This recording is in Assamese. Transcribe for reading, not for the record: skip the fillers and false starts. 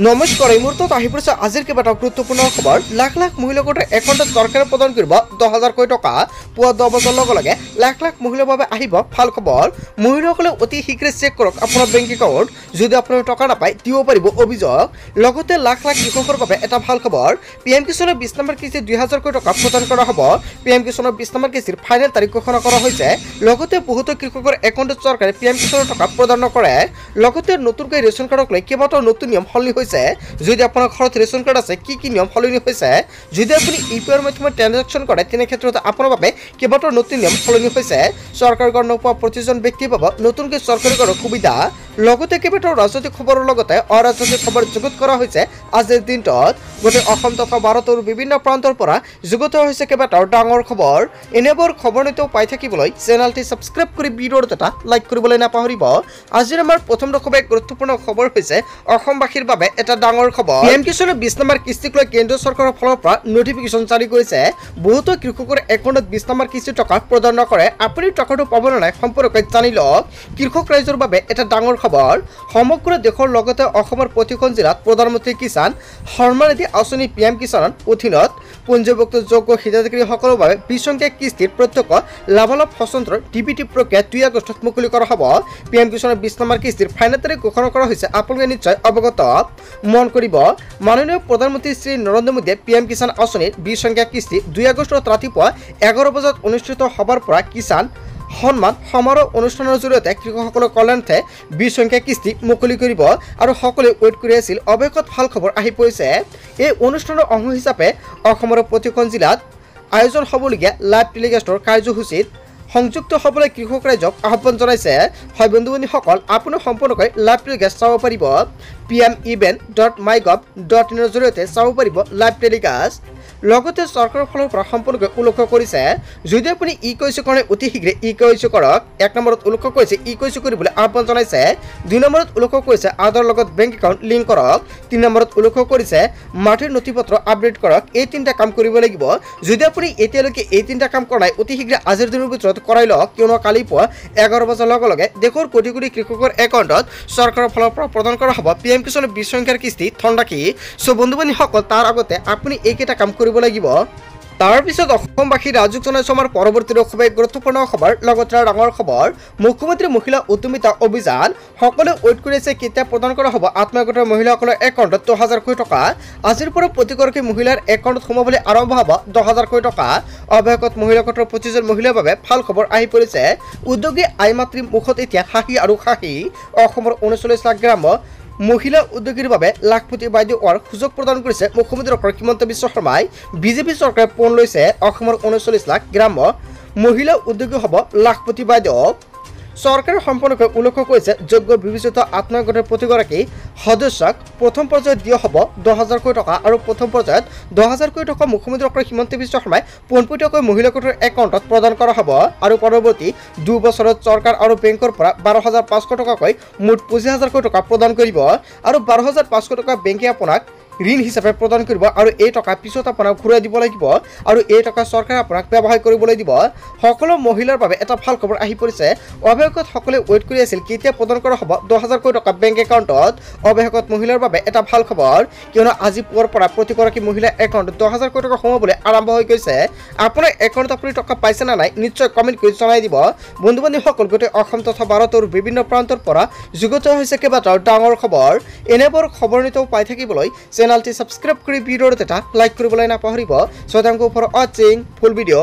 নমস্কাৰ এই মুহূৰ্তত আহি পৰিছে আজিৰ কেইবাটাও গুৰুত্বপূৰ্ণ খবৰ। লাখ লাখ মহিলাৰ একাউণ্টত চৰকাৰে প্ৰদান কৰিব 10,000 কোটি টকা। পুৱা 10 বজাৰ লগে লগে লাখ লাখ মহিলাৰ বাবে আহিব ভাল খবৰ। মহিলাসকলে অতি শীঘ্ৰে চেক কৰক আপোনাৰ বেংক একাউণ্ট। যদি আপোনাৰ টকা নাপায় দিব পাৰিব অভিযোগ। লগতে লাখ লাখ কৃষকৰ বাবে এটা ভাল খবৰ। PM কিষাণৰ 20 নম্বৰ কিস্তি 2,000 কোটি টকা প্ৰদান কৰা হ'ব। PM কিষাণৰ 20 নম্বৰ কিস্তিৰ ফাইনেল তাৰিখ ঘোষণা কৰা হৈছে। লগতে বহুতো কৃষকৰ একাউণ্টত চৰকাৰে PM কিষাণৰ টকা প্ৰদান নকৰে। লগতে নতুনকৈ ৰেচন কাৰ্ডক লৈ কেইবাটাও নতুন নিয়ম সলনি হৈছে। যদি আপোনাৰ ঘৰত ৰেচন কাৰ্ড আছে কি নিয়ম সলনি হৈছে। যদি আপুনি ইউপিআইৰ মাধ্যমে ট্ৰানজেকশ্যন কৰে তেনে ক্ষেত্ৰত আপোনাৰ বাবে কেইবাটাও নতুন নিয়ম সলনি হৈছে। চৰকাৰী ঘৰ নোপোৱা প্ৰতিজন ব্যক্তিয়ে পাব নতুনকৈ চৰকাৰী ঘৰৰ সুবিধা। লগতে কেইবাটাও ৰাজনৈতিক খবৰৰ লগতে অৰাজনৈতিক খবৰ যুগুত কৰা হৈছে আজিৰ দিনটোত। গোটেই অসম তথা ভাৰতৰ বিভিন্ন প্ৰান্তৰ পৰা যুগুত হৈছে কেইবাটাও ডাঙৰ খবৰ। এনেবোৰ খবৰ নিতেও পাই থাকিবলৈ চেনেলটি ছাবস্ক্ৰাইব কৰি ভিডিঅ'টো এটা লাইক কৰিবলৈ নাপাহৰিব। আজিৰ আমাৰ প্ৰথম খুবেই গুৰুত্বপূৰ্ণ খবৰ হৈছে অসমবাসীৰ বাবে এটা ডাঙৰ খবৰ। PM কিষাণৰ 20 নম্বৰ কিস্তিক লৈ কেন্দ্ৰীয় চৰকাৰৰ ফালৰ পৰা নটিফিকেশ্যন জাৰি কৰিছে। বহুতো কৃষকৰ একাউণ্টত 20 নম্বৰ কিস্তিৰ টকা প্ৰদান নকৰে। আপুনি টকাটো পাব নে নাই সম্পৰ্কে জানি লওক। কৃষক ৰাইজৰ বাবে এটা ডাঙৰ খবৰ। সমগ্ৰ দেশৰ লগতে অসমৰ প্ৰতিখন জিলাত প্ৰধানমন্ত্ৰী কিষাণ সন্মান নিধি আঁচনি PM কিষাণৰ অধীনত পঞ্জীভুক্ত যোগ্য হিতাধিকাৰীসকলৰ বাবে 20 সংখ্যক কিস্তিৰ প্ৰত্যক্ষ লাভালাভ হস্তান্তৰ DBT প্ৰক্ৰিয়া 2 আগষ্টত মুকলি কৰা হ'ব। PM কিষাণৰ 20 নম্বৰ কিস্তিৰ ফাইনেল তাৰিখ ঘোষণা কৰা হৈছে। আপোনালোকে নিশ্চয় অৱগত। মন কৰিব মাননীয় প্ৰধানমন্ত্ৰী শ্ৰী নৰেন্দ্ৰ মোদীয়ে PM কিষাণ আঁচনিৰ 20 সংখ্যক কিস্তি 2 আগষ্টত ৰাতিপুৱা 11 বজাত অনুষ্ঠিত হ'বৰ পৰা কিষাণ সন্মান সমাৰোহ অনুষ্ঠানৰ জৰিয়তে কৃষকসকলৰ কল্যাণাৰ্থে 20 সংখ্যক কিস্তি মুকলি কৰিব আৰু সকলোৱে ৱেইট কৰি আছিল। অৱশেষত ভাল খবৰ আহি পৰিছে। এই অনুষ্ঠানৰ অংশ হিচাপে অসমৰ প্ৰতিখন জিলাত আয়োজন হ'বলগীয়া লাইভ টেলিকাষ্টৰ কাৰ্যসূচীত সংযুক্ত হ'বলৈ কৃষক ৰাইজক আহ্বান জনাইছে। হয় বন্ধু বান্ধৱীসকল, আপুনি সম্পূৰ্ণকৈ লাইভ টেলিকাষ্ট চাব পাৰিব। pmevent.mygov.in ৰ জৰিয়তে চাব পাৰিব লাইভ টেলিকাষ্ট। লগতে চৰকাৰৰ ফালৰ পৰা সম্পূৰ্ণকৈ উল্লেখ কৰিছে যদি আপুনি KYC কাৰণে অতি শীঘ্ৰে KYC কৰক। 1 নম্বৰত উল্লেখ কৰিছে KYC কৰিবলৈ আহ্বান জনাইছে। 2 নম্বৰত উল্লেখ কৰিছে আধাৰৰ লগত বেংক একাউণ্ট লিংক কৰক। 3 নম্বৰত উল্লেখ কৰিছে মাটিৰ নথিপত্ৰ আপডেট কৰক। এই 3টা কাম কৰিব লাগিব। যদি আপুনি এতিয়ালৈকে এই 3টা কাম কৰা নাই অতি শীঘ্ৰে আজিৰ দিনৰ ভিতৰত কৰাই লওক, কিয়নো কালি পুৱা 11 বজাৰ লগে লগে দেশৰ কোটি কোটি কৃষকৰ একাউণ্টত চৰকাৰৰ ফালৰ পৰা প্ৰদান কৰা হ'ব PM কিষাণৰ 20 সংখ্যাৰ কিস্তি ঠনৰাখি। চ' বন্ধু বান্ধৱীসকল, তাৰ আগতে আপুনি এইকেইটা কাম কৰিব লাগিব। তাৰ পিছত অসমবাসী ৰাজুক জনাইছো আমাৰ পৰৱৰ্তী খুবেই গুৰুত্বপূৰ্ণ খবৰ। লগতে ডাঙৰ খবৰ, মুখ্যমন্ত্ৰী মহিলা উদ্যমিতা অভিযান সকলোৱে ৱেইট কৰি আছে কেতিয়া প্ৰদান কৰা হ'ব আত্মসহায়ক গোটৰ মহিলাসকলৰ একাউণ্টত 10,000 কোটি টকা। আজিৰ পৰা প্ৰতিগৰাকী মহিলাৰ একাউণ্টত সোমাবলৈ আৰম্ভ হ'ব 10,000 কোটি টকা। অৱশেষত মহিলা গোটৰ 25জন মহিলাৰ বাবে ভাল খবৰ আহি পৰিছে। উদ্যোগী আই মাতৃৰ মুখত এতিয়া হাঁহি আৰু হাঁহি। অসমৰ 39 লাখ গ্ৰাম্য মহিলা উদ্যোগীৰ বাবে লাখপতি বাইদেউ হোৱাৰ সুযোগ প্ৰদান কৰিছে মুখ্যমন্ত্ৰী ডক্টৰ হিমন্ত বিশ্ব শৰ্মাই। বিজেপি চৰকাৰে পণ লৈছে অসমৰ 39 লাখ গ্ৰাম্য মহিলা উদ্যোগী হ'ব লাখপতি বাইদেউ। চৰকাৰে সম্পূৰ্ণকৈ উল্লেখ কৰিছে যোগ্য বিবেচিত আত্মসহায়ক গোটৰ প্ৰতিগৰাকী সদস্যক প্ৰথম পৰ্যায়ত দিয়া হ'ব 10,000 কোটি টকা আৰু প্ৰথম পৰ্যায়ত 10,000 কোটি টকা মুখ্যমন্ত্ৰী ডক্টৰ হিমন্ত বিশ্ব শৰ্মাই পোনপটীয়াকৈ মহিলা গোটৰ একাউণ্টত প্ৰদান কৰা হ'ব আৰু পৰৱৰ্তী 2 বছৰত চৰকাৰ আৰু বেংকৰ পৰা 12,500 টকাকৈ মুঠ 25,000 কোটি টকা প্ৰদান কৰিব আৰু 12,500 টকা বেংকে আপোনাক ঋণ হিচাপে প্ৰদান কৰিব আৰু এই টকা পিছত আপোনাক ঘূৰাই দিব লাগিব আৰু এই টকা চৰকাৰে আপোনাক ব্যৱহাৰ কৰিবলৈ দিব। সকলো মহিলাৰ বাবে এটা ভাল খবৰ আহি পৰিছে। অৱশেষত সকলোৱে ৱেইট কৰি আছিল কেতিয়া প্ৰদান কৰা হ'ব 10,000 কোটি টকা বেংক একাউণ্টত। অৱশেষত মহিলাৰ বাবে এটা ভাল খবৰ, কিয়নো আজি পুৱাৰ পৰা প্ৰতিগৰাকী মহিলাৰ একাউণ্টত 10,000 কোটি টকা সোমাবলৈ আৰম্ভ হৈ গৈছে। আপোনাৰ একাউণ্টত আপুনি টকা পাইছে নে নাই নিশ্চয় কমেণ্ট কৰি জনাই দিব। বন্ধু বান্ধৱীসকল, গোটেই অসম তথা ভাৰতৰ বিভিন্ন প্ৰান্তৰ পৰা যুগুত হৈছে কেইবাটাও ডাঙৰ খবৰ। এনেবোৰ খবৰ নিতেও পাই থাকিবলৈ চেনেলটি ছাবস্ক্ৰাইব কৰি ভিডিঅ'টো এটা লাইক কৰিবলৈ নাপাহৰিব। So thank you for watching full video.